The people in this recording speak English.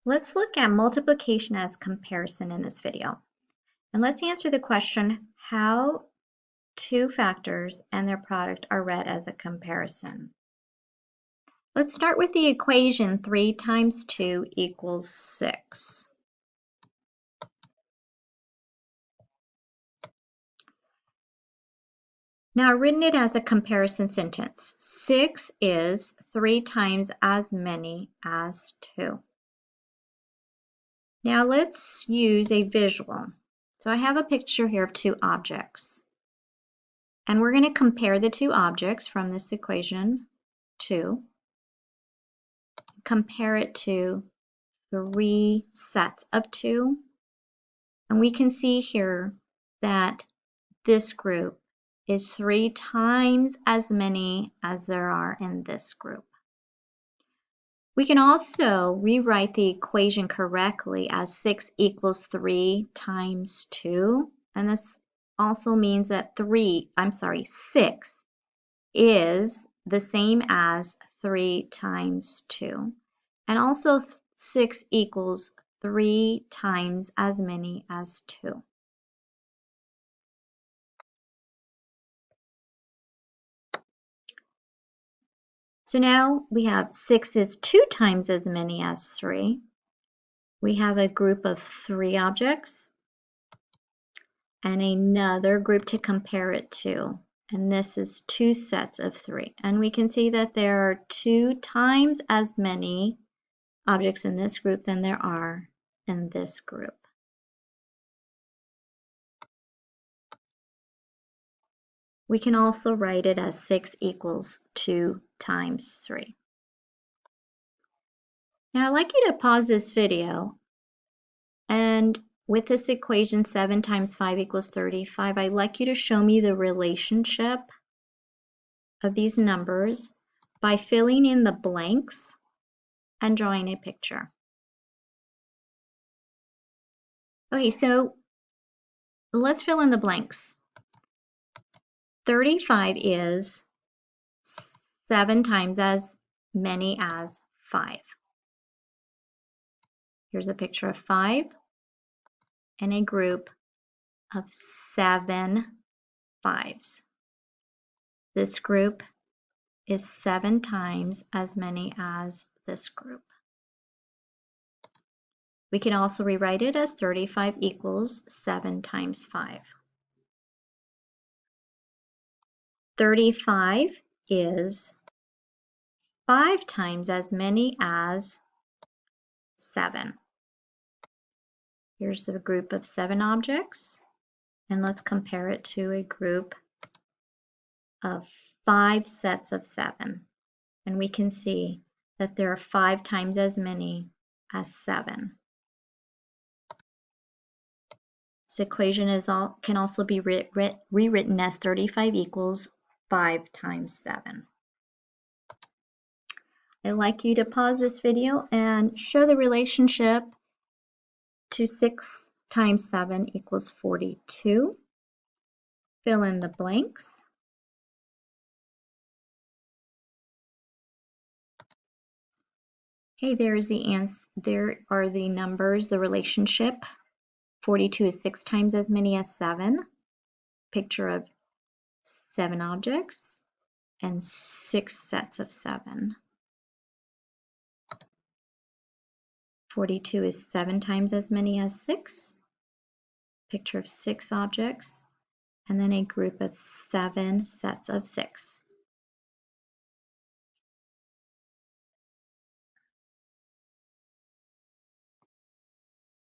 Let's look at multiplication as comparison in this video. And let's answer the question, how two factors and their product are read as a comparison. Let's start with the equation 3 times 2 equals 6. Now, I've written it as a comparison sentence. 6 is 3 times as many as 2. Now, let's use a visual. So I have a picture here of two objects. And we're going to compare the two objects from this equation 2. Compare it to 3 sets of 2. And we can see here that this group is 3 times as many as there are in this group. We can also rewrite the equation correctly as 6 equals 3 times 2. And this also means that 6 is the same as 3 times 2. And also 6 equals 3 times as many as 2. So now we have 6 is 2 times as many as 3. We have a group of 3 objects and another group to compare it to. And this is 2 sets of 3. And we can see that there are 2 times as many objects in this group than there are in this group. We can also write it as 6 equals 2 times 3. Now I'd like you to pause this video, and with this equation 7 times 5 equals 35, I'd like you to show me the relationship of these numbers by filling in the blanks and drawing a picture. Okay, so let's fill in the blanks. 35 is 7 times as many as 5. Here's a picture of 5 and a group of 7 5s. This group is 7 times as many as this group. We can also rewrite it as 35 equals 7 times 5. 35 is 5 times as many as 7. Here's the group of 7 objects, and let's compare it to a group of 5 sets of 7. And we can see that there are 5 times as many as 7. This equation can also be rewritten as 35 equals 5 times 7. I'd like you to pause this video and show the relationship to 6 times 7 equals 42. Fill in the blanks. Okay, there are the numbers, the relationship. 42 is 6 times as many as 7. Picture of 7 objects and 6 sets of 7. 42 is 7 times as many as 6. Picture of 6 objects and then a group of 7 sets of 6.